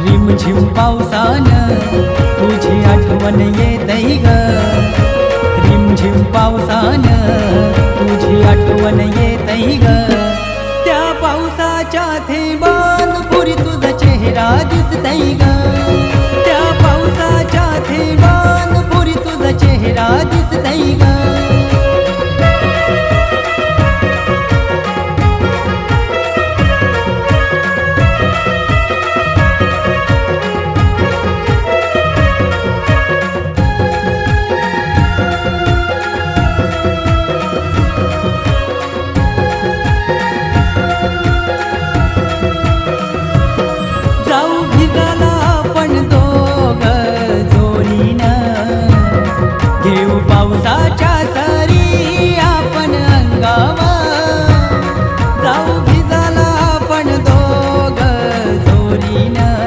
रिमझिम पावसानं तुझी आठवण येतई ग, रिमझिम पावसानं तुझी आठवण येतई ग. त्या पावसाच्या थेंबांपुरी तुझा चेहरा दिसतई ग, त्या पावसाच्या थेंबांपुरी तुझा चेहरा दिसतई ग. जाऊ भिजाला आपण